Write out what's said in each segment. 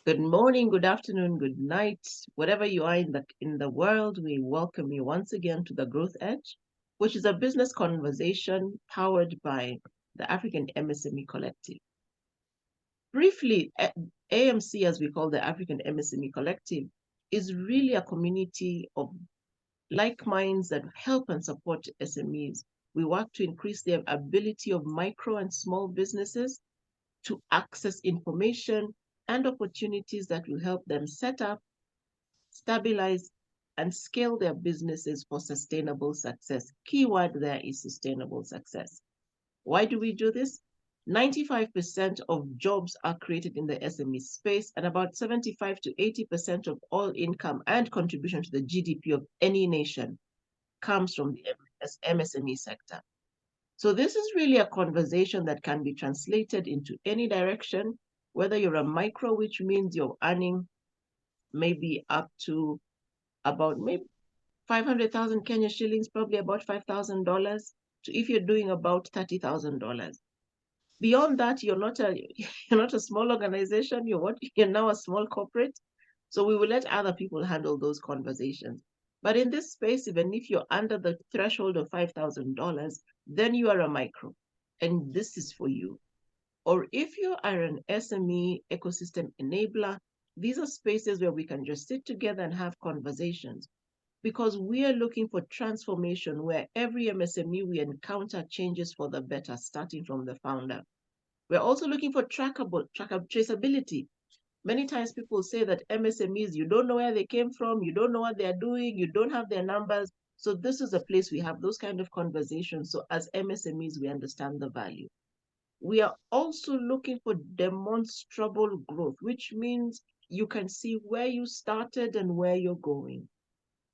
Good morning, good afternoon, good night. Wherever you are in the world, we welcome you once again to the Growth Edge, which is a business conversation powered by the African MSME Collective. Briefly, AMC, as we call the African MSME Collective, is really a community of like minds that help and support SMEs. We work to increase their ability of micro and small businesses to access information and opportunities that will help them set up, stabilize, and scale their businesses for sustainable success. Keyword there is sustainable success. Why do we do this? 95% of jobs are created in the SME space, and about 75 to 80% of all income and contribution to the GDP of any nation comes from the MSME sector. So this is really a conversation that can be translated into any direction, whether you're a micro, which means you're earning maybe up to about maybe 500,000 Kenya shillings, probably about $5,000, to if you're doing about $30,000. Beyond that, you're not a small organization. You're now a small corporate. So we will let other people handle those conversations. But in this space, even if you're under the threshold of $5,000, then you are a micro, and this is for you. Or if you are an SME ecosystem enabler, these are spaces where we can just sit together and have conversations because we are looking for transformation where every MSME we encounter changes for the better, starting from the founder. We're also looking for traceability. Many times people say that MSMEs, you don't know where they came from, you don't know what they're doing, you don't have their numbers. So this is a place we have those kind of conversations. So as MSMEs, we understand the value. We are also looking for demonstrable growth, which means you can see where you started and where you're going.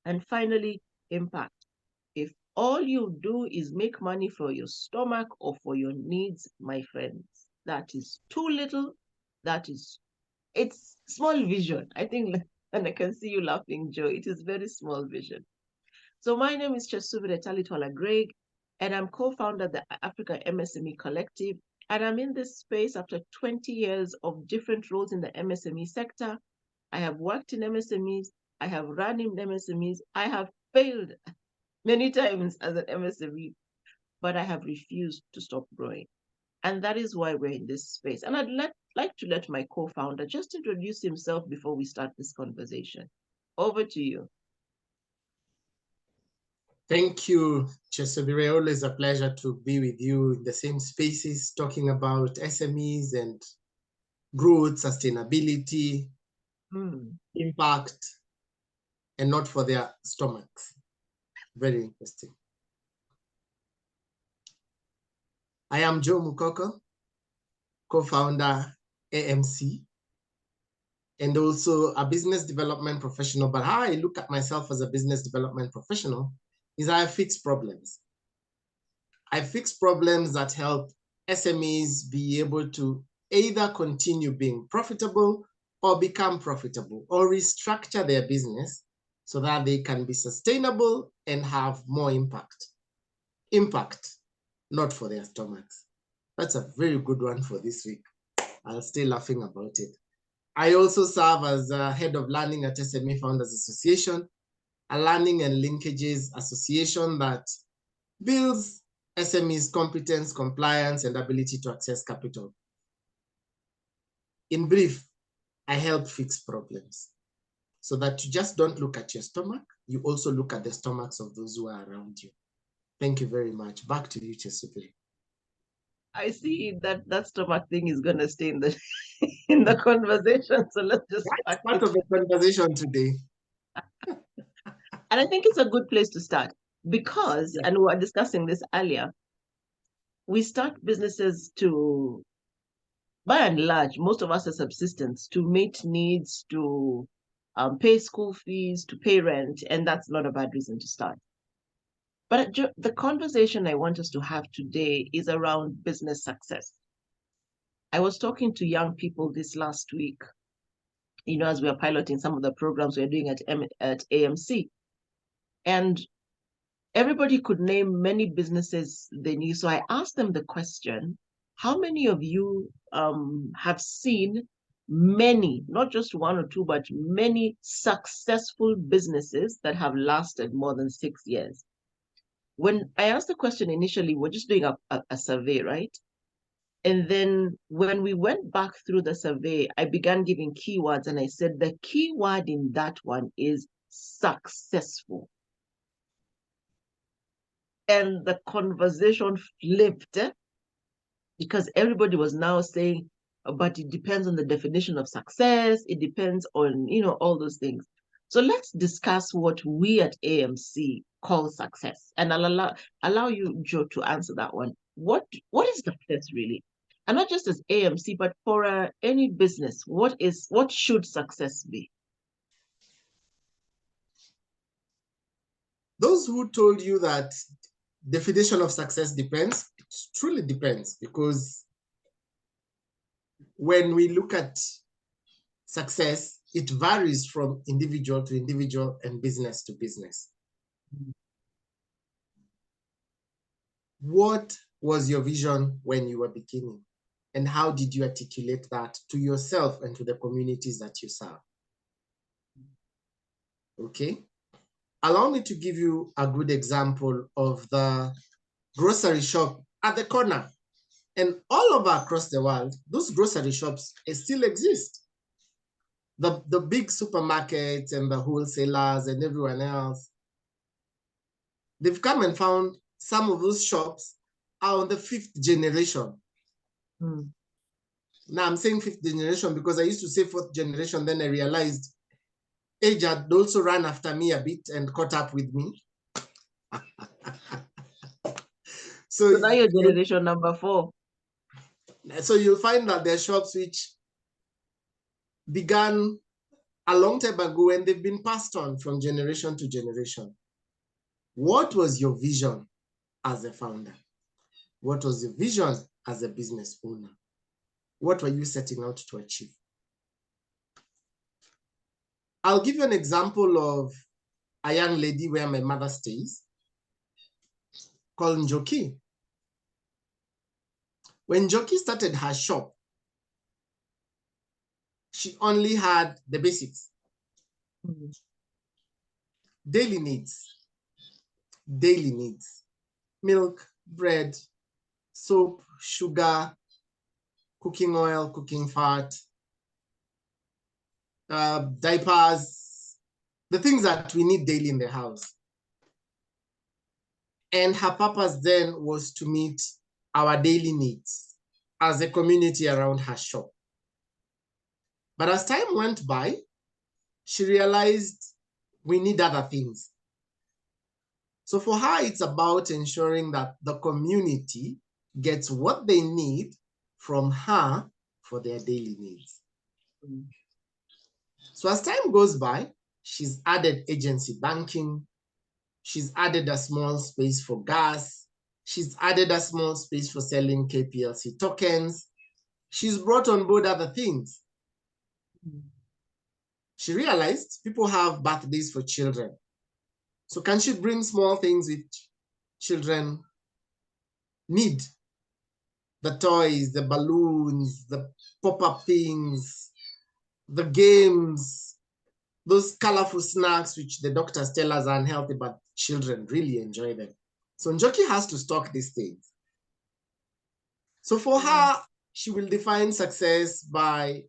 And finally, impact. If all you do is make money for your stomach or for your needs, my friends, that is too little. It's small vision. I think, and I can see you laughing, Joe. It is very small vision. So my name is Chesubire Talitwala Greg, and I'm co-founder of the Africa MSME Collective. And I'm in this space after 20 years of different roles in the MSME sector. I have worked in MSMEs. I have run in MSMEs. I have failed many times as an MSME, but I have refused to stop growing. And that is why we're in this space. And like to let my co-founder just introduce himself before we start this conversation. Over to you. Thank you, Chesubire. Always a pleasure to be with you in the same spaces, talking about SMEs and growth, sustainability, impact, and not for their stomachs. Very interesting. I am Joe Mukoko, co-founder AMC, and also a business development professional. But how I look at myself as a business development professional is I fix problems. I fix problems that help SMEs be able to either continue being profitable or become profitable or restructure their business so that they can be sustainable and have more impact. Impact, not for their stomachs. That's a very good one for this week. I'll stay laughing about it. I also serve as head of learning at SME Founders Association, a learning and linkages association that builds SMEs' competence, compliance, and ability to access capital. In brief, I help fix problems so that you just don't look at your stomach, you also look at the stomachs of those who are around you. Thank you very much. Back to you, Chesubire. I see that stomach thing is going to stay in the in the conversation. So let's just That's part of the conversation today. And I think it's a good place to start because, and we were discussing this earlier, we start businesses to, by and large, most of us are subsistence to meet needs, to pay school fees, to pay rent, and that's not a bad reason to start. But the conversation I want us to have today is around business success. I was talking to young people this last week, as we are piloting some of the programs we're doing at AMC. And everybody could name many businesses they knew. So I asked them the question, how many of you have seen many, not just one or two, but many successful businesses that have lasted more than 6 years. When I asked the question initially, we're just doing a survey, right? And then when we went back through the survey, I began giving keywords and I said the keyword in that one is successful. And the conversation flipped because everybody was now saying, but it depends on the definition of success. It depends on, all those things. So let's discuss what we at AMC call success. And I'll allow you, Joe, to answer that one. What is success really? And not just as AMC, but for any business, what should success be? Those who told you that definition of success depends, it truly depends, because when we look at success, it varies from individual to individual and business to business. What was your vision when you were beginning? And how did you articulate that to yourself and to the communities that you serve? Okay. Allow me to give you a good example of the grocery shop at the corner. And all over across the world, those grocery shops still exist. The big supermarkets and the wholesalers and everyone else, they've come and found some of those shops are on the 5th generation. Now I'm saying 5th generation because I used to say 4th generation, then I realized age had also run after me a bit and caught up with me. So now you're generation number 4. So you'll find that there are shops which began a long time ago and they've been passed on from generation to generation. What was your vision as a founder? What was your vision as a business owner? What were you setting out to achieve? I'll give you an example of a young lady where my mother stays, called Njoki. When Njoki started her shop, she only had the basics. Daily needs. Milk, bread, soap, sugar, cooking oil, cooking fat, diapers, the things that we need daily in the house. And her purpose then was to meet our daily needs as a community around her shop. But as time went by, she realized we need other things. So for her, it's about ensuring that the community gets what they need from her for their daily needs. So as time goes by, she's added agency banking. She's added a small space for gas. She's added a small space for selling KPLC tokens. She's brought on board other things. She realized people have birthdays for children. So can she bring small things which children need? The toys, the balloons, the pop-up things, the games, those colorful snacks which the doctors tell us are unhealthy, but children really enjoy them. So Njoki has to stock these things. So for her, she will define success by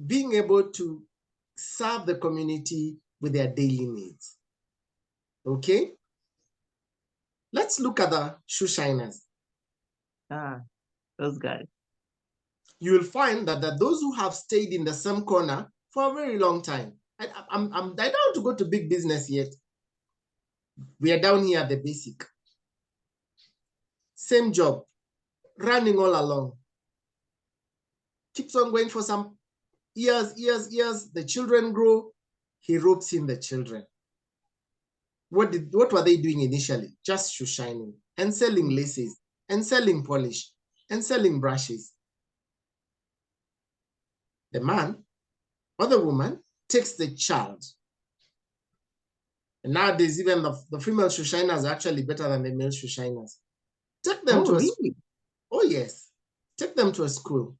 being able to serve the community with their daily needs. Okay? Let's look at the shoe shiners. Those guys. You will find that those who have stayed in the same corner for a very long time. I don't want to go to big business yet. We are down here at the basic. Same job, running all along. Keeps on going for some years. The children grow. He ropes in the children. What were they doing initially? Just shoe shining and selling laces and selling polish and selling brushes. The man or the woman takes the child. And nowadays, even the female shoe shiners are actually better than the male shoe shiners. Take them to a school. Oh, yes. Take them to a school.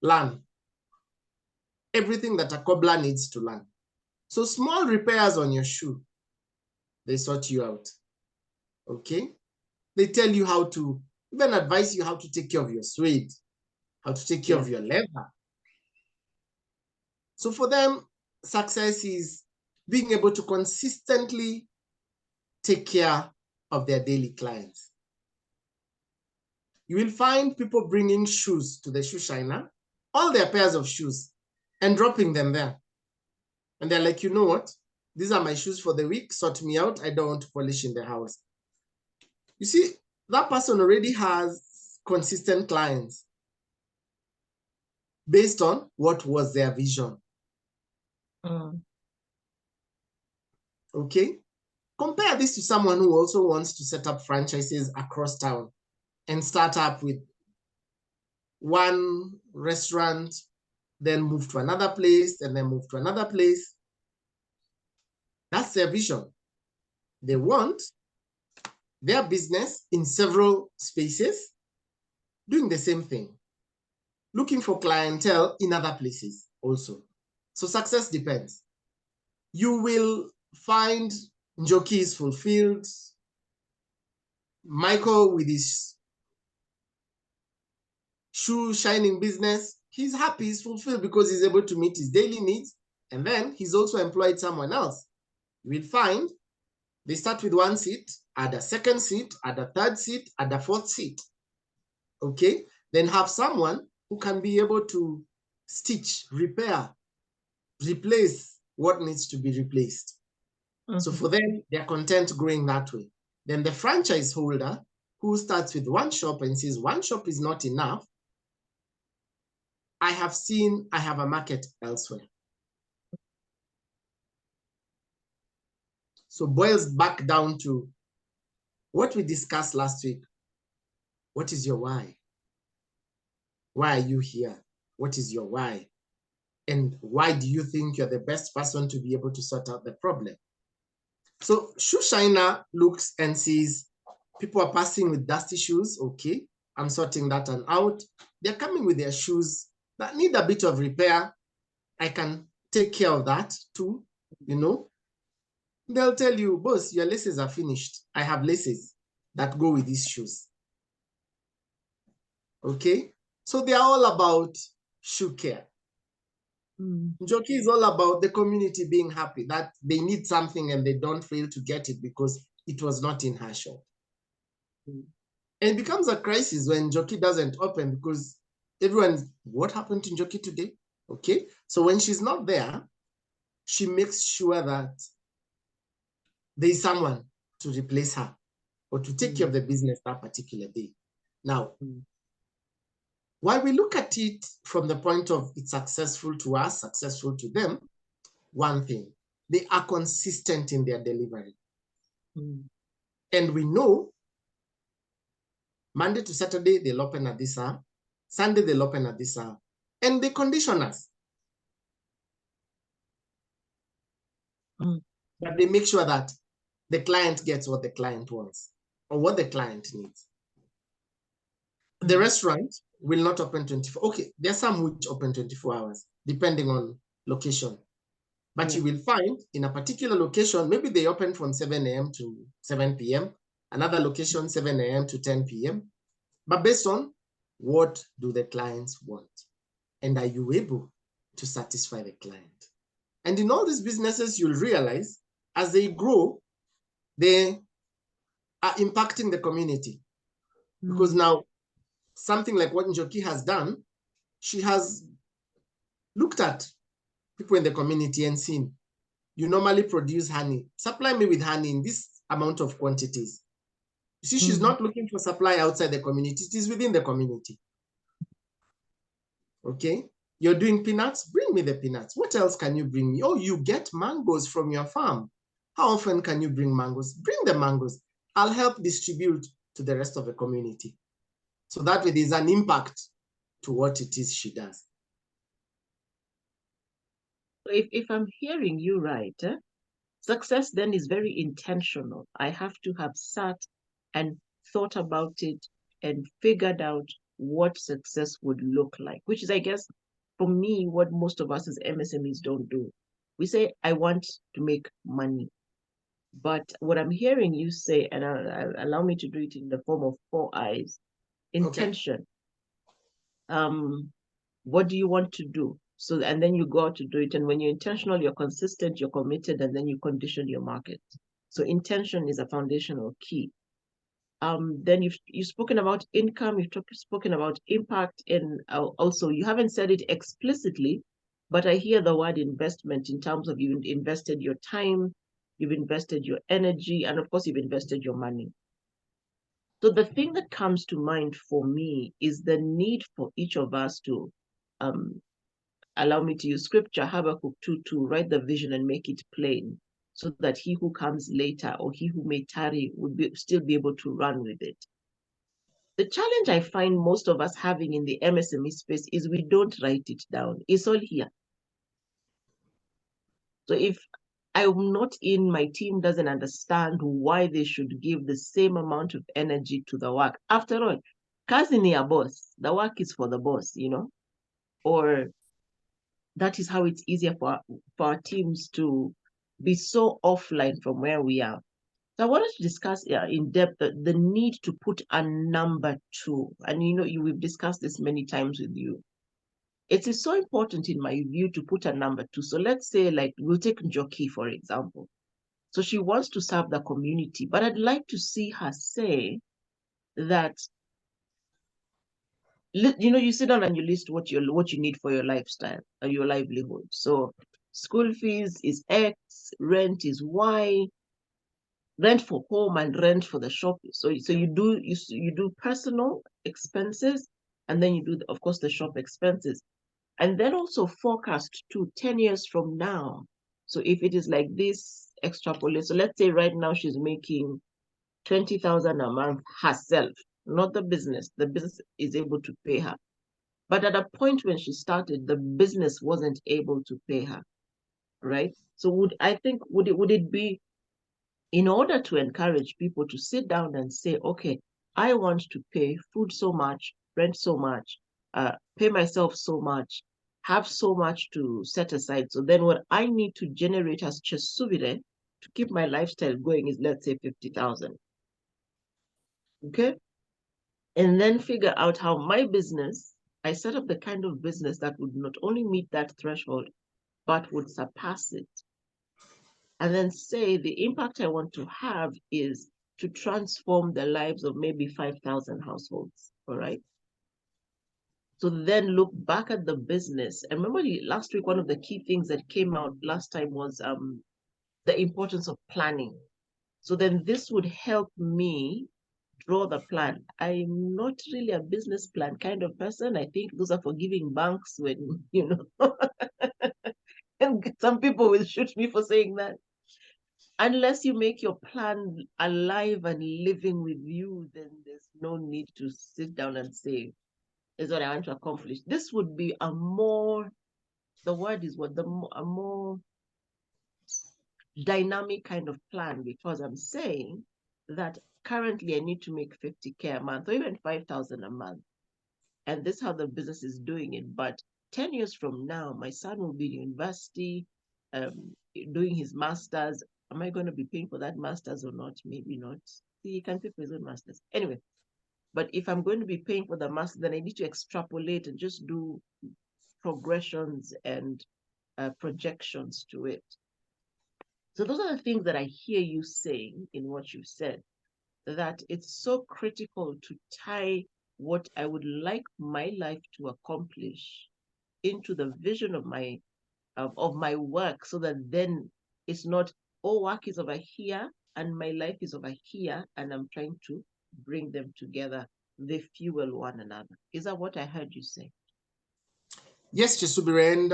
learn everything that a cobbler needs to learn. So small repairs on your shoe, they sort you out, okay? They tell you how to, even advise you how to take care of your suede, how to take care of your leather. So for them, success is being able to consistently take care of their daily clients. You will find people bringing shoes to the shoe shiner, all their pairs of shoes, and dropping them there. And they're like, you know what? These are my shoes for the week. Sort me out. I don't want to polish in the house. You see, that person already has consistent clients based on what was their vision. Okay? Compare this to someone who also wants to set up franchises across town and start up with one restaurant, then move to another place, and then move to another place. That's their vision. They want their business in several spaces, doing the same thing, looking for clientele in other places also. So success depends. You will find Njoki is fulfilled, Michael with his shoe shining business, he's happy, he's fulfilled because he's able to meet his daily needs, and then he's also employed someone else. You will find they start with one seat, add a second seat, add a third seat, add a fourth seat. Okay? Then have someone who can be able to stitch, repair, replace what needs to be replaced. So for them, they're content growing that way. Then the franchise holder who starts with one shop and says, one shop is not enough. I have a market elsewhere. So boils back down to what we discussed last week. What is your why? Why are you here? What is your why? And why do you think you're the best person to be able to sort out the problem? So shoe shiner looks and sees people are passing with dusty shoes. Okay, I'm sorting that one out. They're coming with their shoes that need a bit of repair. I can take care of that too, you know. They'll tell you, boss, your laces are finished. I have laces that go with these shoes. Okay, so they are all about shoe care. Njoki is all about the community being happy that they need something and they don't fail to get it because it was not in her shop. And it becomes a crisis when Njoki doesn't open because everyone, what happened to Njoki today? Okay, so when she's not there, she makes sure that there's someone to replace her or to take care of the business that particular day. Now, while we look at it from the point of it's successful to us, successful to them, one thing, they are consistent in their delivery. And we know Monday to Saturday, they'll open at this hour. Sunday, they'll open at this hour. And they condition us. But they make sure that the client gets what the client wants or what the client needs. The restaurant will not open 24. Okay, there are some which open 24 hours, depending on location. But you will find in a particular location, maybe they open from 7 a.m. to 7 p.m., another location 7 a.m. to 10 p.m. But based on what do the clients want? And are you able to satisfy the client? And in all these businesses, you'll realize as they grow, they are impacting the community. Because now, something like what Njoki has done, she has looked at people in the community and seen, you normally produce honey. Supply me with honey in this amount of quantities. You see, she's not looking for supply outside the community. It is within the community. Okay? You're doing peanuts? Bring me the peanuts. What else can you bring me? Oh, you get mangoes from your farm. How often can you bring mangoes? Bring the mangoes. I'll help distribute to the rest of the community. So that way there's an impact to what it is she does. If I'm hearing you right, success then is very intentional. I have to have sat and thought about it and figured out what success would look like, which is, I guess, for me, what most of us as MSMEs don't do. We say, I want to make money. But what I'm hearing you say, and allow me to do it in the form of 4 I's: Okay. intention. What do you want to do? So, and then you go out to do it. And when you're intentional, you're consistent, you're committed, and then you condition your market. So intention is a foundational key. Then you've spoken about income, spoken about impact, and also you haven't said it explicitly, but I hear the word investment in terms of you've invested your time, you've invested your energy, and of course you've invested your money. So the thing that comes to mind for me is the need for each of us to, allow me to use scripture, Habakkuk 2, to write the vision and make it plain, so that he who comes later or he who may tarry would still be able to run with it. The challenge I find most of us having in the MSME space is we don't write it down. It's all here. So if I'm not in, my team doesn't understand why they should give the same amount of energy to the work. After all, kazi ni ya boss. The work is for the boss, or that is how it's easier for our teams to be so offline from where we are. So I wanted to discuss in depth the need to put a number to, and we've discussed this many times with you. It is so important in my view to put a number to. So let's say, like, we'll take Njoki, for example. So she wants to serve the community, but I'd like to see her say that, you sit down and you list what you need for your lifestyle or your livelihood. So school fees is X, rent is Y, rent for home and rent for the shop. So you do personal expenses, and then you do, of course, the shop expenses. And then also forecast to 10 years from now. So if it is like this, extrapolate. So let's say right now she's making 20,000 a month herself, not the business. The business is able to pay her. But at a point when she started, the business wasn't able to pay her, right? So would it be, in order to encourage people to sit down and say, okay, I want to pay food so much, rent so much, pay myself so much, have so much to set aside. So then what I need to generate as Chesuvire to keep my lifestyle going is, let's say, 50,000. Okay? And then figure out how my business, I set up the kind of business that would not only meet that threshold, but would surpass it. And then say the impact I want to have is to transform the lives of maybe 5,000 households, all right? So then look back at the business. And remember last week, one of the key things that came out last time was the importance of planning. So then this would help me draw the plan. I'm not really a business plan kind of person. I think those are for giving banks when, and some people will shoot me for saying that. Unless you make your plan alive and living with you, then there's no need to sit down and say, is what I want to accomplish. This would be a more dynamic kind of plan, because I'm saying that currently I need to make 50K a month or even 5,000 a month. And this is how the business is doing it. But 10 years from now, my son will be in university, doing his master's. Am I going to be paying for that master's or not? Maybe not. See, he can pay for his own master's. Anyway, but if I'm going to be paying for the master, then I need to extrapolate and just do progressions and projections to it. So those are the things that I hear you saying in what you said, that it's so critical to tie what I would like my life to accomplish into the vision of my work, so that then it's not, oh, work is over here and my life is over here, and I'm trying to bring them together. They fuel one another. Is that what I heard you say? Yes, Chesubire, and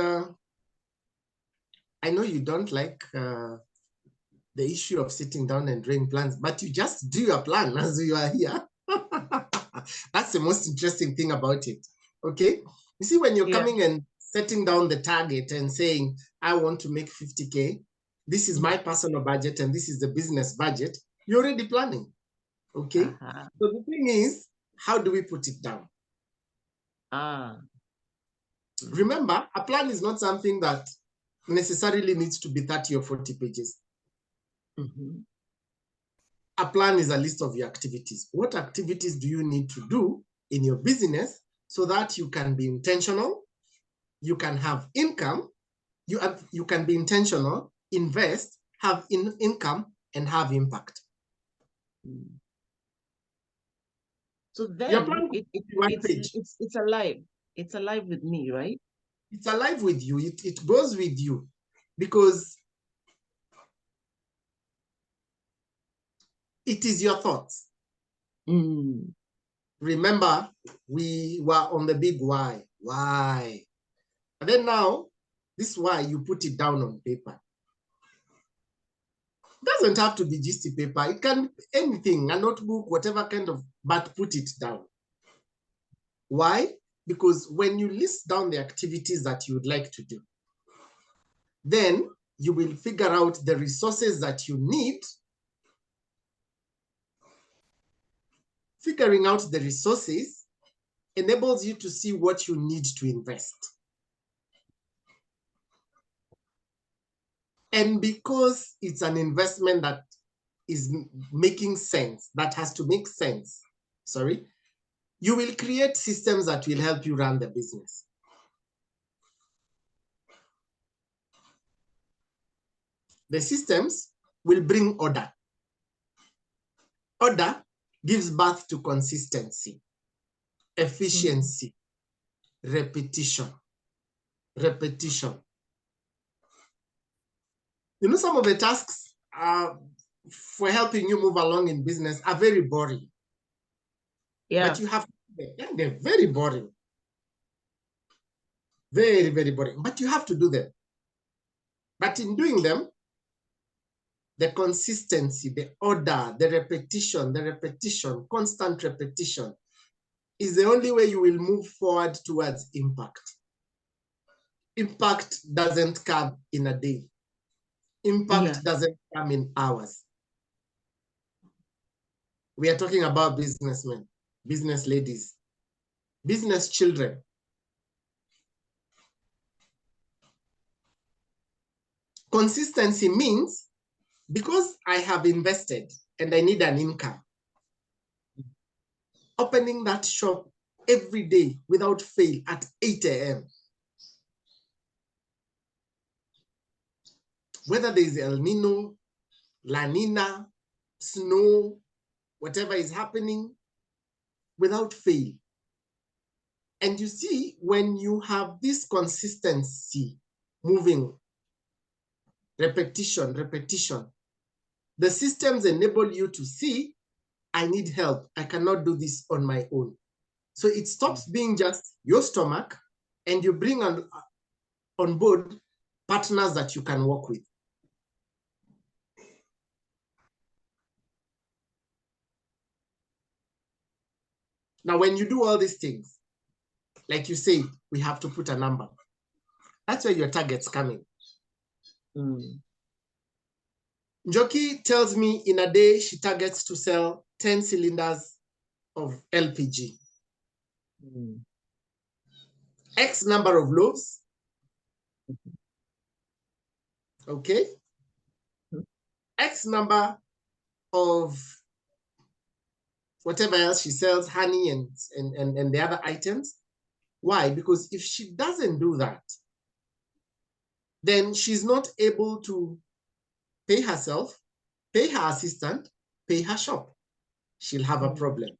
I know you don't like the issue of sitting down and drawing plans, but you just do your plan as you are here. That's the most interesting thing about it. Okay. You see, when you're coming and setting down the target and saying, I want to make 50K, this is my personal budget and this is the business budget, you're already planning. Okay. So the thing is, how do we put it down? Ah. Remember, a plan is not something that necessarily needs to be 30 or 40 pages. Mm-hmm. A plan is a list of your activities. What activities do you need to do in your business so that you can be intentional, you can have income, you can be intentional, invest, have income, and have impact. So Your then plan one page. it's alive. It's alive with me, right? It's alive with you. It goes with you because it is your thoughts. Mm. Remember, we were on the big why. Why? And then now, this why you put it down on paper. It doesn't have to be just a paper. It can be anything, a notebook, whatever kind of, but put it down. Why? Because when you list down the activities that you would like to do, then you will figure out the resources that you need. Figuring out the resources enables you to see what you need to invest. And because it's an investment that is making sense, that has to make sense, sorry, you will create systems that will help you run the business. The systems will bring order. Order gives birth to consistency, efficiency, repetition. Repetition. You know, some of the tasks for helping you move along in business are very boring. Yeah. But you have, they're very boring. Very, very boring. But you have to do them. But in doing them, the consistency, the order, the repetition, constant repetition is the only way you will move forward towards impact. Impact doesn't come in a day. Impact doesn't come in hours. We are talking about businessmen, business ladies, business children. Consistency means because I have invested and I need an income, opening that shop every day without fail at 8 a.m. Whether there is El Nino, La Nina, snow, whatever is happening, without fail. And you see, when you have this consistency moving, repetition, the systems enable you to see, I need help. I cannot do this on my own. So it stops being just your stomach, and you bring on board partners that you can work with. Now, when you do all these things, like you say, we have to put a number. That's where your targets come in. Njoki tells me in a day she targets to sell 10 cylinders of LPG. X number of loaves. Okay. X number of whatever else she sells, honey and the other items. Why? Because if she doesn't do that, then she's not able to pay herself, pay her assistant, pay her shop. She'll have a problem.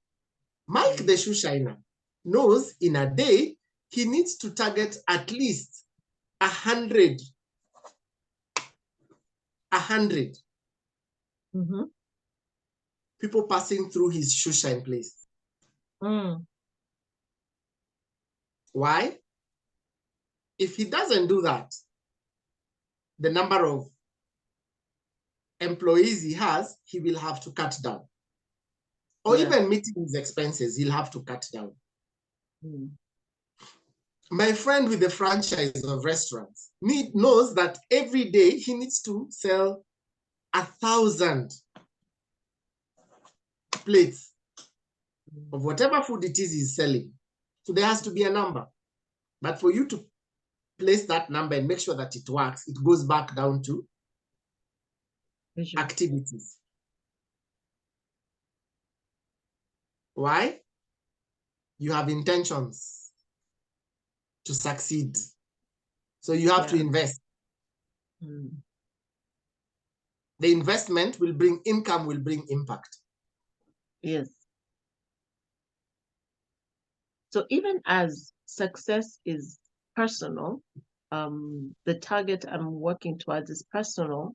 Mike, the shoe shiner, knows in a day, he needs to target at least 100. People passing through his shoe shine place. Why? If he doesn't do that, the number of employees he has, he will have to cut down. Or even meeting his expenses, he'll have to cut down. My friend with the franchise of restaurants knows that every day he needs to sell 1,000 plates of whatever food it is he's selling. So there has to be a number. But for you to place that number and make sure that it works, it goes back down to activities. Why? You have intentions to succeed. So you have to invest. The investment will bring income, will bring impact. Yes. So even as success is personal, the target I'm working towards is personal,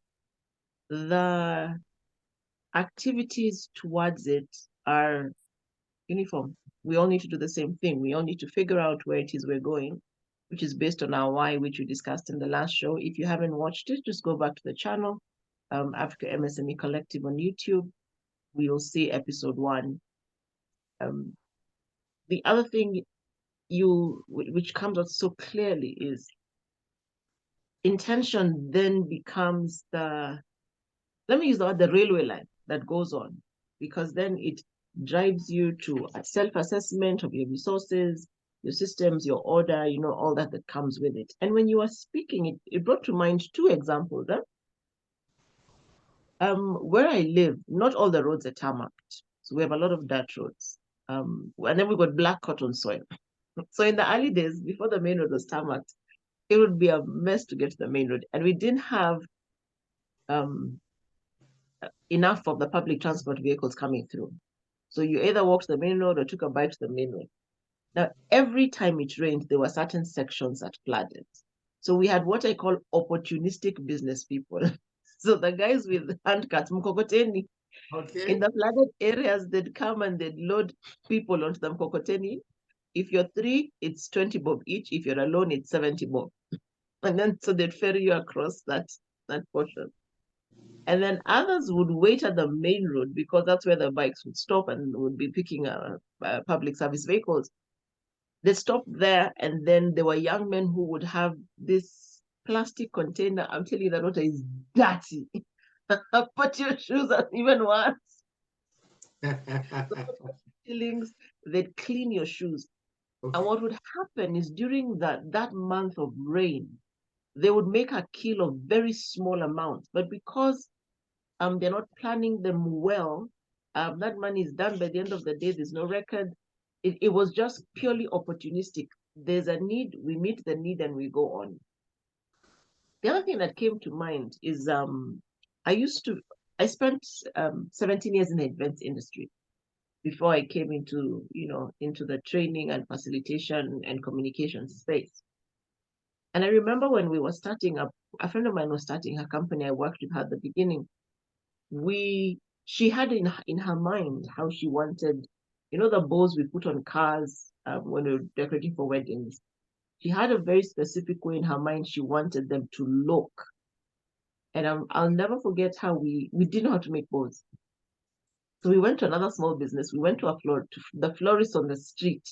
the activities towards it are uniform. We all need to do the same thing. We all need to figure out where it is we're going, which is based on our why, which we discussed in the last show. If you haven't watched it, just go back to the channel, Africa MSME Collective on YouTube. We will see episode 1. The other thing which comes out so clearly is intention then becomes the, let me use the word, the railway line that goes on, because then it drives you to a self-assessment of your resources, your systems, your order, all that comes with it. And when you were speaking, it brought to mind 2 examples. Where I live, not all the roads are tarmacked. So we have a lot of dirt roads. And then we got black cotton soil. So in the early days, before the main road was tarmacked, it would be a mess to get to the main road. And we didn't have enough of the public transport vehicles coming through. So you either walked the main road or took a bike to the main road. Now, every time it rained, there were certain sections that flooded. So we had what I call opportunistic business people. So the guys with handcarts, mkokoteni, in the flooded areas, they'd come and they'd load people onto the mkokoteni. If you're 3, it's 20 bob each. If you're alone, it's 70 bob. And then so they'd ferry you across that portion. And then others would wait at the main road because that's where the bikes would stop and would be picking public service vehicles. They stopped there, and then there were young men who would have this plastic container. I'm telling you, that water is dirty. Put your shoes on even once. Feelings, they'd clean your shoes. Okay. And what would happen is during that month of rain, they would make a kill of very small amounts. But because they're not planning them well, that money is done by the end of the day. There's no record. It was just purely opportunistic. There's a need, we meet the need, and we go on. The other thing that came to mind is I spent 17 years in the events industry before I came into the training and facilitation and communication space. And I remember when we were starting up, a friend of mine was starting her company. I worked with her at the beginning. She had in her mind how she wanted, the bows we put on cars when we were decorating for weddings. She had a very specific way in her mind she wanted them to look. And I'll never forget how we didn't know how to make bows. So we went to another small business. We went to the florist on the street,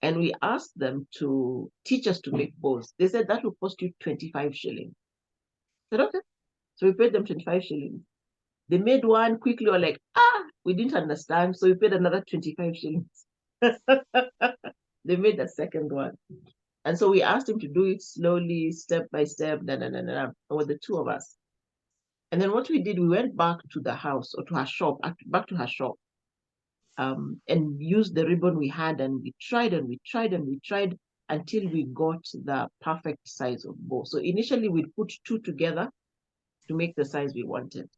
and we asked them to teach us to make bows. They said that will cost you 25 shillings. I said, okay. So we paid them 25 shillings. They made one quickly. We're like, we didn't understand. So we paid another 25 shillings. They made the second one. And so we asked him to do it slowly, step by step, with the 2 of us. And then what we did, we went back to the house or to her shop, and used the ribbon we had, and we tried and we tried and we tried until we got the perfect size of bow. So initially we'd put 2 together to make the size we wanted.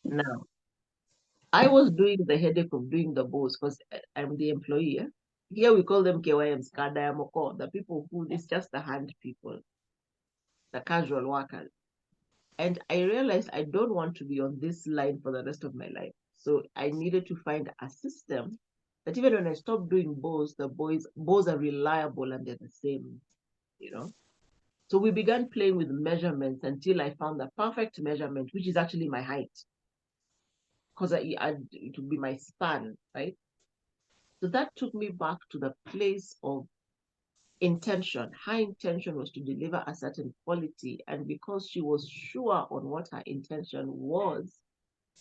Now, I was doing the headache of doing the bows because I'm the employee. Here we call them KYMs, Kadayamoko, the people who, it's just the hand people, the casual workers. And I realized I don't want to be on this line for the rest of my life. So I needed to find a system that even when I stopped doing bows, the bows are reliable and they're the same, So we began playing with measurements until I found the perfect measurement, which is actually my height. Because it would be my span, right? So that took me back to the place of intention. Her intention was to deliver a certain quality. And because she was sure on what her intention was,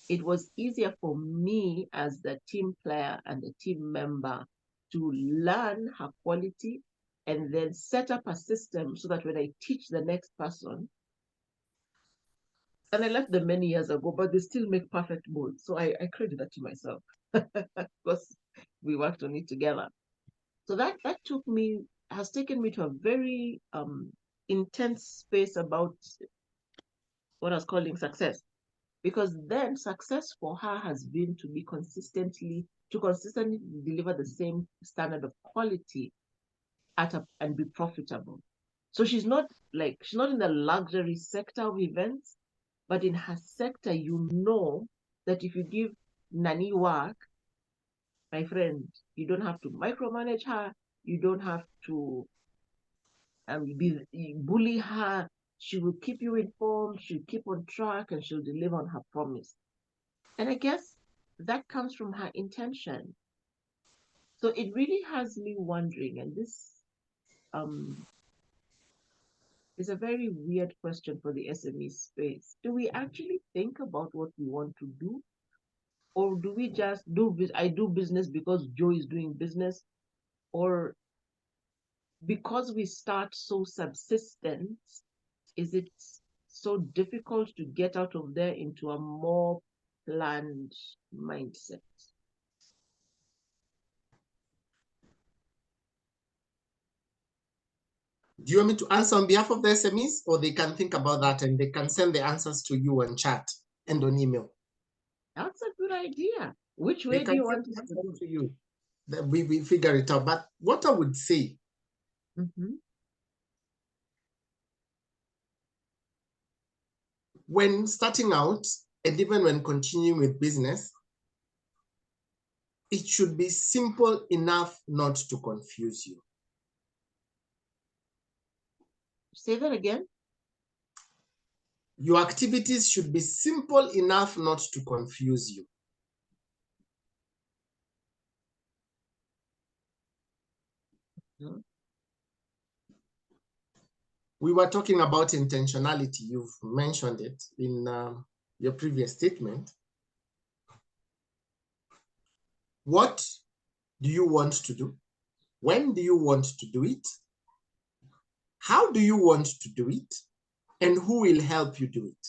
it was easier for me as the team player and the team member to learn her quality and then set up a system so that when I teach the next person, and I left them many years ago, but they still make perfect molds. So I credit that to myself because we worked on it together. So that has taken me to a very intense space about what I was calling success. Because then success for her has been to consistently deliver the same standard of quality and be profitable. So she's not in the luxury sector of events, but in her sector, you know that if you give Nani work, my friend, you don't have to micromanage her, you don't have to bully her. She will keep you informed, she'll keep on track, and she'll deliver on her promise. And I guess that comes from her intention. So it really has me wondering, and this is a very weird question for the SME space. Do we actually think about what we want to do? Or do we just I do business because Joe is doing business? Or because we start so subsistent, is it so difficult to get out of there into a more planned mindset? Do you want me to answer on behalf of the SMEs, or they can think about that and they can send the answers to you on chat and on email? That's a good idea. Which way do you want us to do? To you? We figure it out. But what I would say, when starting out and even when continuing with business, it should be simple enough not to confuse you. Say that again. Your activities should be simple enough not to confuse you. We were talking about intentionality. You've mentioned it in your previous statement. What do you want to do? When do you want to do it? How do you want to do it? And who will help you do it?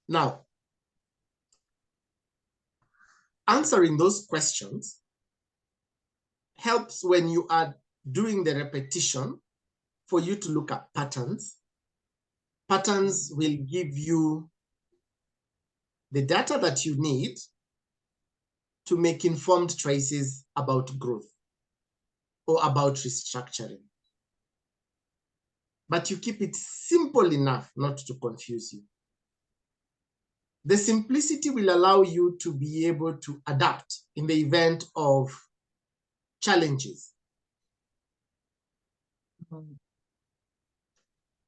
Now, answering those questions helps when you are doing the repetition for you to look at patterns. Patterns will give you the data that you need to make informed choices about growth or about restructuring. But you keep it simple enough not to confuse you. The simplicity will allow you to be able to adapt in the event of challenges.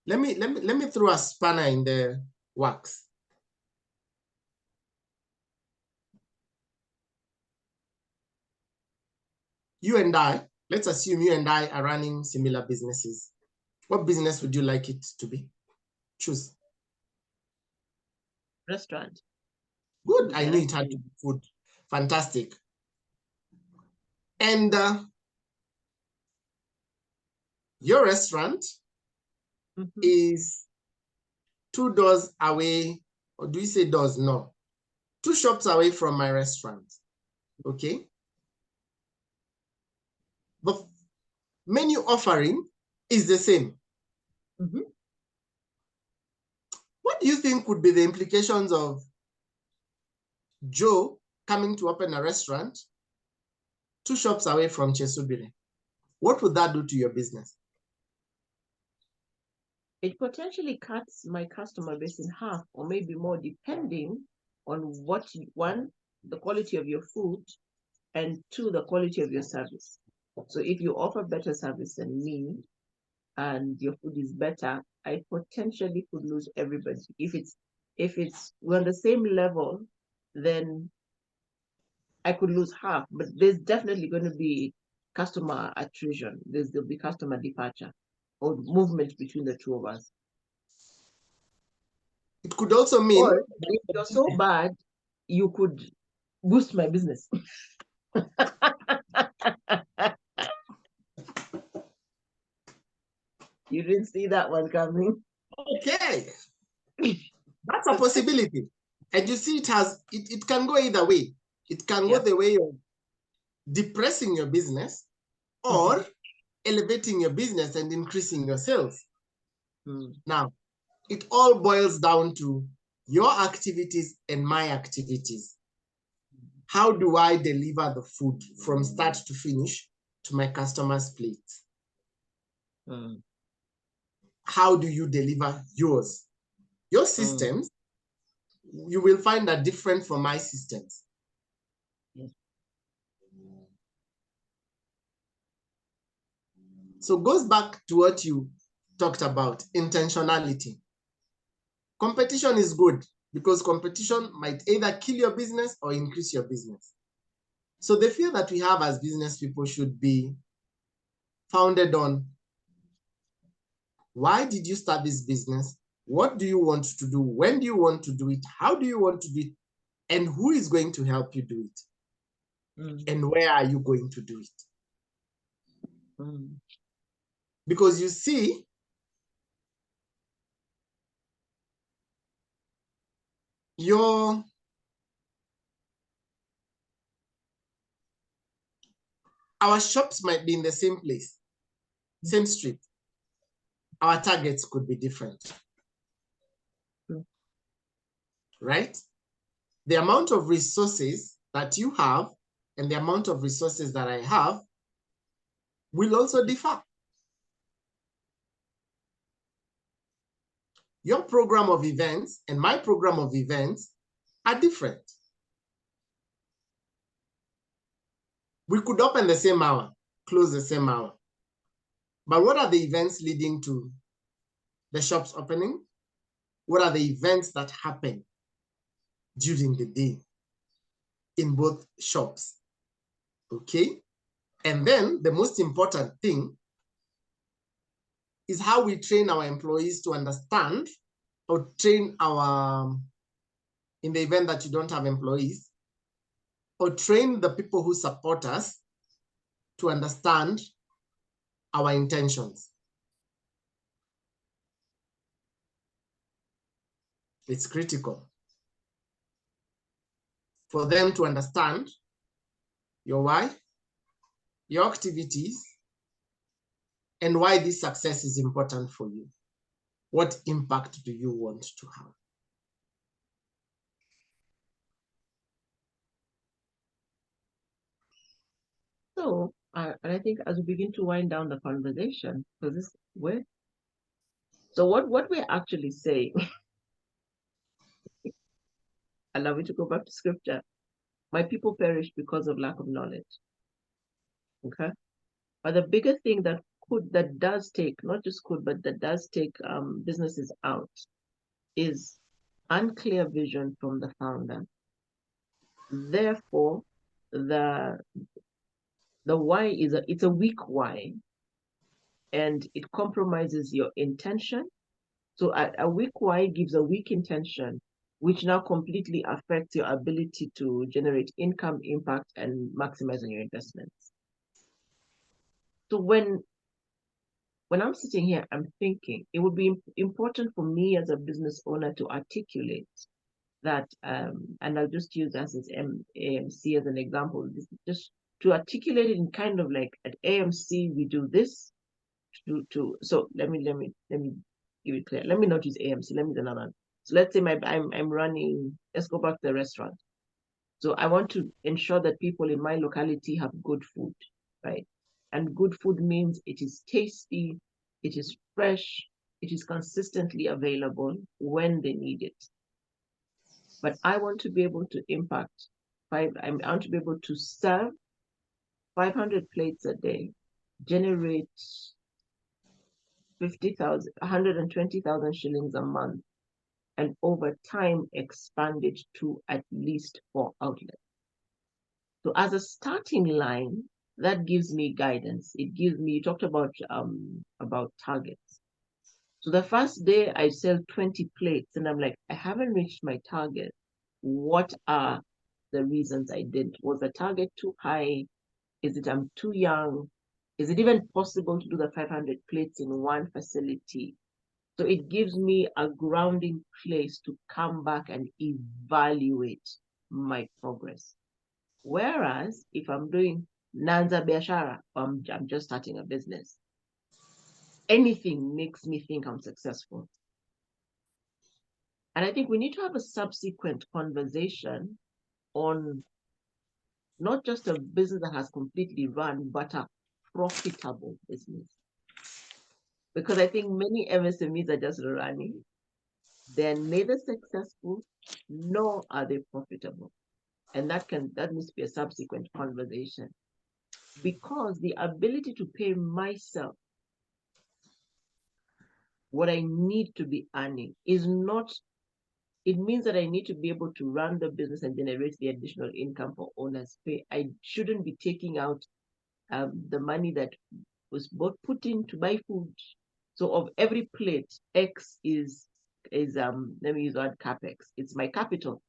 Let me throw a spanner in the works. You and I, let's assume you and I are running similar businesses. What business would you like it to be? Choose. Restaurant. Good. I knew it had to be food. Fantastic. And your restaurant is 2 doors away, or do you say doors? No. 2 shops away from my restaurant. Okay. The menu offering is the same. What do you think would be the implications of Joe coming to open a restaurant 2 shops away from Chesubire? What would that do to your business? It potentially cuts my customer base in half or maybe more, depending on one, the quality of your food, and 2, the quality of your service. So if you offer better service than me and your food is better, I potentially could lose everybody. If we're on the same level, then I could lose half, but there's definitely going to be customer attrition. There'll be customer departure or movement between the 2 of us. It could also mean, or if you're so bad, you could boost my business. You didn't see that one coming. okay, that's a possibility. And you see, it can go either way. It can go the way of depressing your business or elevating your business and increasing your sales. Now, it all boils down to your activities and my activities. How do I deliver the food from start to finish to my customers' plates? How do you deliver yours? Your systems, you will find are different from my systems. So it goes back to what you talked about, intentionality. Competition is good because competition might either kill your business or increase your business. So the fear that we have as business people should be founded on, why did you start this business? What do you want to do? When do you want to do it? How do you want to do it? And who is going to help you do it? And where are you going to do it? Because you see, our shops might be in the same place, same street. Our targets could be different. Right? The amount of resources that you have and the amount of resources that I have will also differ. Your program of events and my program of events are different. We could open the same hour, close the same hour. But what are the events leading to the shop's opening? What are the events that happen during the day in both shops? Okay? And then the most important thing is how we train our employees to understand, or train in the event that you don't have employees, or train the people who support us to understand our intentions. It's critical for them to understand your why, your activities, and why this success is important for you. What impact do you want to have? So, and I think as we begin to wind down the conversation, because this where, so what we're actually saying, allow me to go back to scripture. My people perish because of lack of knowledge. Okay, but the bigger thing that does take, not just could, but that does take businesses out, is unclear vision from the founder. Therefore, the why it's a weak why, and it compromises your intention. So a weak why gives a weak intention, which now completely affects your ability to generate income, impact, and maximize on your investments. So when I'm sitting here, I'm thinking it would be important for me as a business owner to articulate that, and I'll just use us as AMC as an example, just to articulate it in kind of like at AMC, we do this so let me give it clear. Let me not use AMC, let me use another one. So let's say I'm running, let's go back to the restaurant. So I want to ensure that people in my locality have good food, right? And good food means it is tasty, it is fresh, it is consistently available when they need it. But I want to be able to impact I want to be able to serve 500 plates a day, generate 50,000, 120,000 shillings a month, and over time expand it to at least 4 outlets. So as a starting line, that gives me guidance. It gives me, you talked about targets. So the first day I sell 20 plates and I'm like, I haven't reached my target. What are the reasons I didn't? Was the target too high? Is it I'm too young? Is it even possible to do the 500 plates in one facility? So it gives me a grounding place to come back and evaluate my progress. Whereas if I'm doing Nanza Biashara, I'm just starting a business, anything makes me think I'm successful. And I think we need to have a subsequent conversation on not just a business that has completely run, but a profitable business. Because I think many MSMEs are just running. They're neither successful nor are they profitable. And that needs to be a subsequent conversation. Because the ability to pay myself what I need to be earning is not, it means that I need to be able to run the business and generate the additional income for owner's pay. I shouldn't be taking out the money that was both put in to buy food. So of every plate, X is let me use the word capex. It's my capital,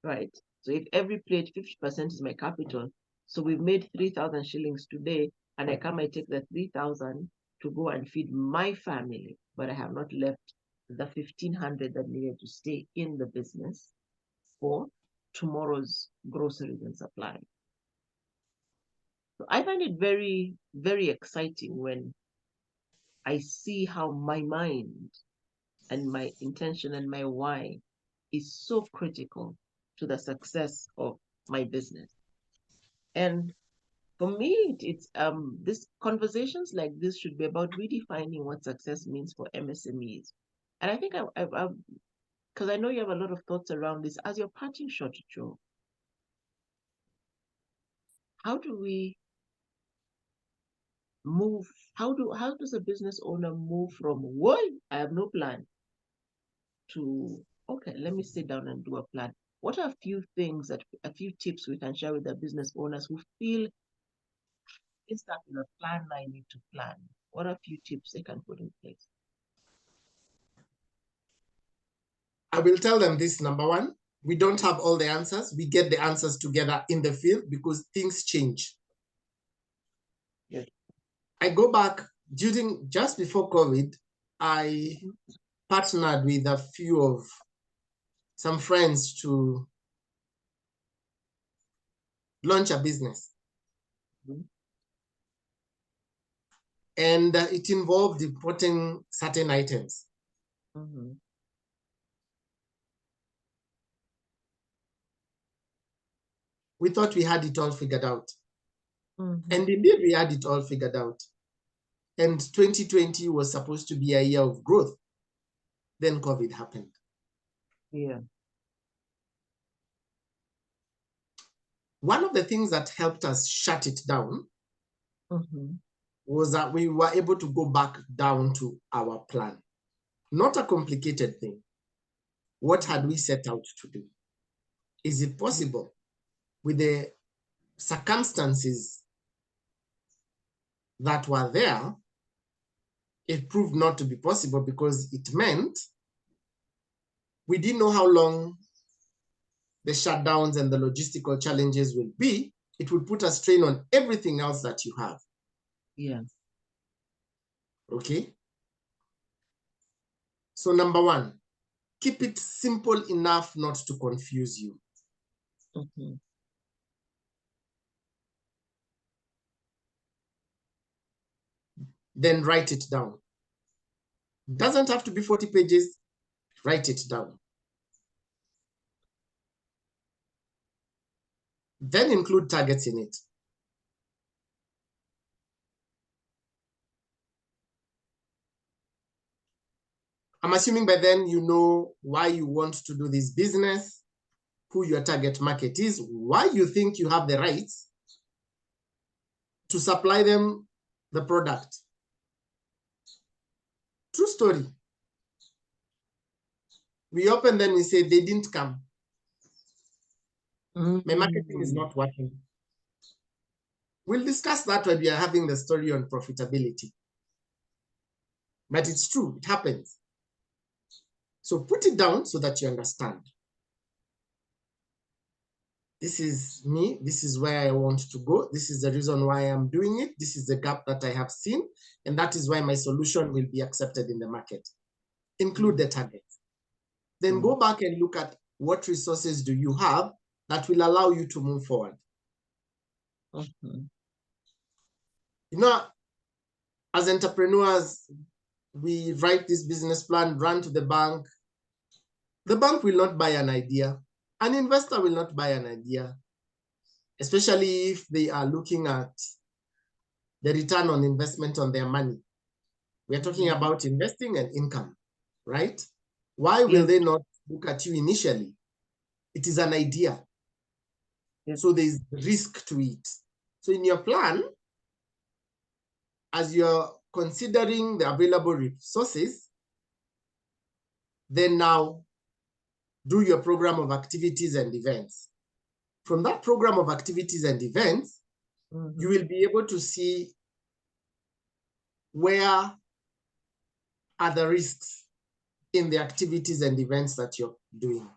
right? So if every plate 50% is my capital, so we've made 3,000 shillings today, and I take the 3,000 to go and feed my family, but I have not left the 1,500 that needed to stay in the business for tomorrow's groceries and supply. So I find it very, very exciting when I see how my mind and my intention and my why is so critical to the success of my business. And for me, it's this conversations like this should be about redefining what success means for MSMEs. And I think because I know you have a lot of thoughts around this. As your parting shot, Joe, how do we move? How does a business owner move from why I have no plan to okay, let me sit down and do a plan? What are a few tips we can share with the business owners who feel it's not with a plan I need to plan? What are a few tips they can put in place? I will tell them this: number one, we don't have all the answers. We get the answers together in the field because things change. Yes. I go back just before COVID, I partnered with a few of some friends to launch a business. Mm-hmm. And it involved importing certain items. Mm-hmm. We thought we had it all figured out. Mm-hmm. And indeed, we had it all figured out. And 2020 was supposed to be a year of growth. Then COVID happened. Yeah. One of the things that helped us shut it down was that we were able to go back down to our plan. Not a complicated thing. What had we set out to do? Is it possible with the circumstances that were there? It proved not to be possible because it meant we didn't know how long the shutdowns and the logistical challenges will be. It would put a strain on everything else that you have. Yeah. Okay. So number one, keep it simple enough not to confuse you. Mm-hmm. Then write it down. Doesn't have to be 40 pages. Write it down. Then include targets in it. I'm assuming by then you know why you want to do this business, who your target market is, why you think you have the rights to supply them the product. True story. We open them, we say they didn't come. My marketing is not working. We'll discuss that when we are having the story on profitability. but it's true, it happens. So put it down so that you understand. This is me, this is where I want to go, this is the reason why I'm doing it, this is the gap that I have seen, and that is why my solution will be accepted in the market. Include the target. Then go back and look at what resources do you have that will allow you to move forward. You know, as entrepreneurs, we write this business plan, run to the bank. The bank will not buy an idea. An investor will not buy an idea, especially if they are looking at the return on investment on their money. We are talking about investing and income, right? Why will they not look at you initially? It is an idea. So there's risk to it. So in your plan, as you're considering the available resources, then now do your program of activities and events. From that program of activities and events, you will be able to see where are the risks in the activities and events that you're doing.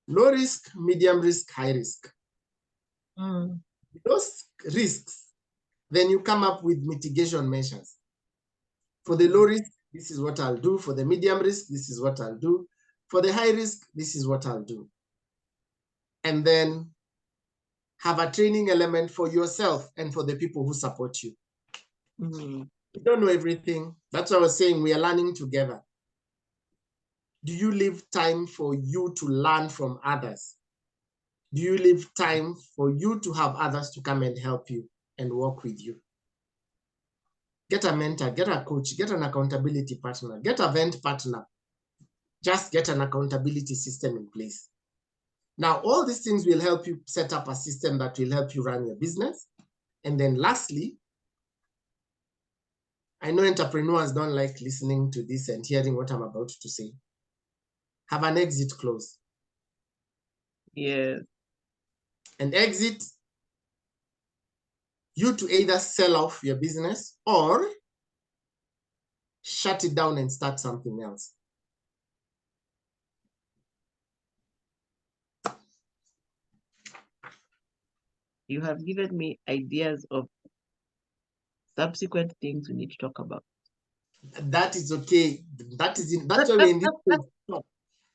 Low risk, medium risk, high risk. Those risks, then you come up with mitigation measures. For the low risk, this is what I'll do. For the medium risk, this is what I'll do. For the high risk, this is what I'll do. And then have a training element for yourself and for the people who support you. You don't know everything. That's what I was saying. We are learning together. Do you leave time for you to learn from others? Do you leave time for you to have others to come and help you and work with you? Get a mentor, get a coach, get an accountability partner, get a vent partner. Just get an accountability system in place. Now, all these things will help you set up a system that will help you run your business. And then lastly, I know entrepreneurs don't like listening to this and hearing what I'm about to say. Have an exit clause. Yeah. An exit, you to either sell off your business or shut it down and start something else. You have given me ideas of subsequent things we need to talk about. That is okay. That's why we're in this place.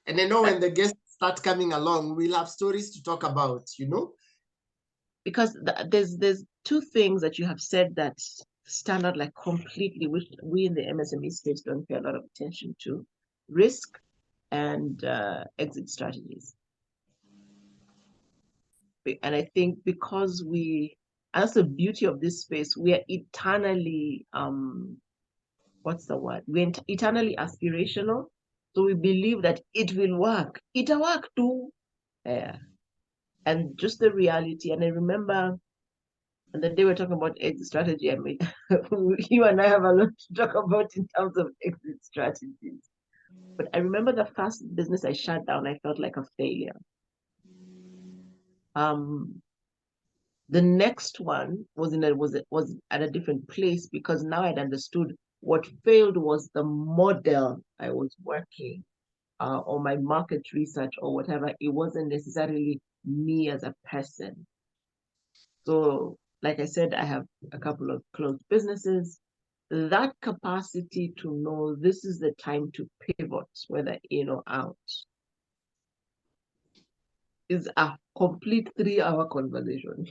And I know when the guests start coming along, we'll have stories to talk about, you know? Because there's two things that you have said that stand out like completely, which we in the MSME space don't pay a lot of attention to: risk and exit strategies. And I think because that's the beauty of this space, we are eternally, what's the word? We're eternally aspirational. So we believe that it will work. It'll work too. Yeah. And just the reality. And I remember, and the day we're talking about exit strategy, I mean, you and I have a lot to talk about in terms of exit strategies. But I remember the first business I shut down, I felt like a failure. The next one was at a different place because now I'd understood what failed was the model I was working or my market research or whatever. It wasn't necessarily me as a person. So, like I said, I have a couple of closed businesses. That capacity to know this is the time to pivot, whether in or out, is a complete 3-hour conversation.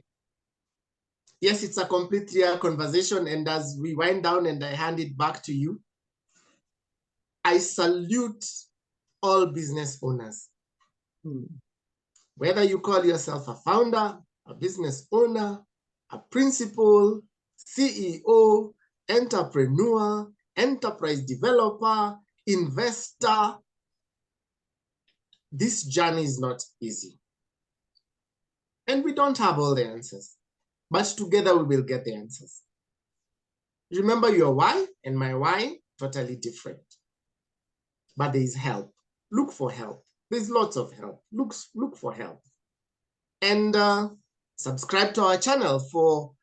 Yes, it's a complete 3-hour conversation. And as we wind down and I hand it back to you, I salute all business owners. Whether you call yourself a founder, a business owner, a principal, CEO, entrepreneur, enterprise developer, investor, this journey is not easy. And we don't have all the answers, but together we will get the answers. Remember your why and my why, totally different. But there is help. Look for help. There's lots of help. Look for help. And subscribe to our channel for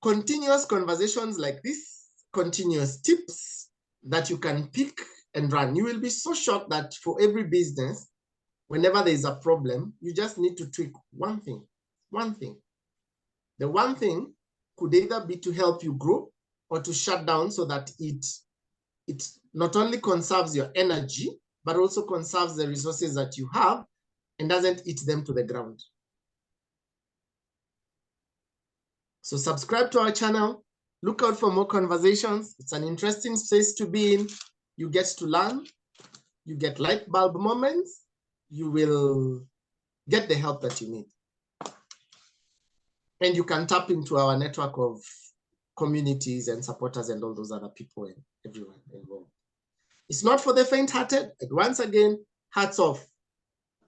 continuous conversations like this, continuous tips, that you can pick and run. You will be so shocked that for every business, whenever there is a problem, you just need to tweak one thing. One thing. The one thing could either be to help you grow or to shut down so that it not only conserves your energy, but also conserves the resources that you have and doesn't eat them to the ground. So subscribe to our channel. Look out for more conversations. It's an interesting space to be in. You get to learn. You get light bulb moments. You will get the help that you need. And you can tap into our network of communities and supporters and all those other people and everyone involved. It's not for the faint-hearted. And once again, hats off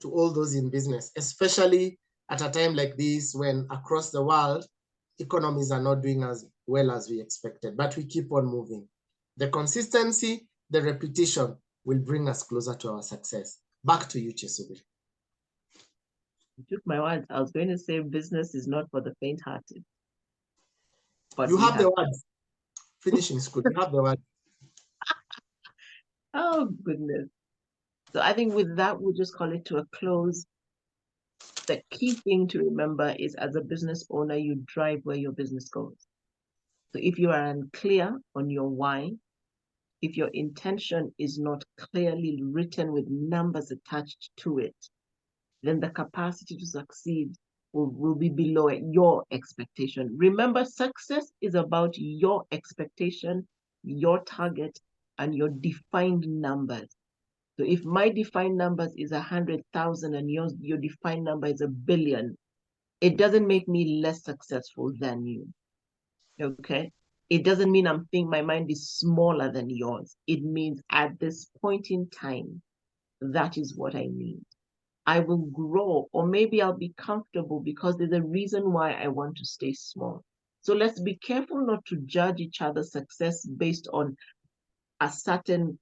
to all those in business, especially at a time like this when across the world, economies are not doing as well as we expected, but we keep on moving. The consistency, the repetition will bring us closer to our success. Back to you, Chesubi. You took my words. I was going to say business is not for the faint-hearted. But you have the words. Finishing school, you have the words. Oh, goodness. So I think with that, we'll just call it to a close. The key thing to remember is as a business owner, you drive where your business goes. So if you are unclear on your why, if your intention is not clearly written with numbers attached to it, then the capacity to succeed will be below your expectation. Remember, success is about your expectation, your target, and your defined numbers. So if my defined numbers is 100,000 and your defined number is 1 billion, it doesn't make me less successful than you. Okay? It doesn't mean my mind is smaller than yours. It means at this point in time, that is what I need. I will grow, or maybe I'll be comfortable because there's a reason why I want to stay small. So let's be careful not to judge each other's success based on a certain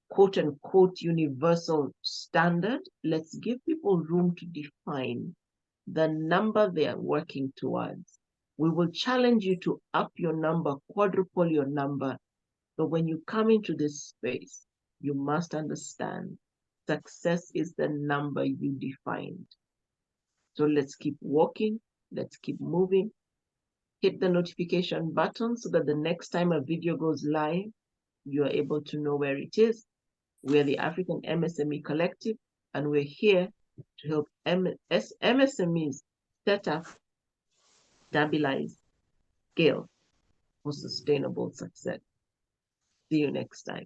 quote unquote universal standard. Let's give people room to define the number they are working towards. We will challenge you to up your number, quadruple your number. But when you come into this space, you must understand success is the number you defined. So let's keep walking, let's keep moving. Hit the notification button so that the next time a video goes live, you are able to know where it is. We're the African MSME Collective, and we're here to help MSMEs set up, stabilize, scale for sustainable success. See you next time.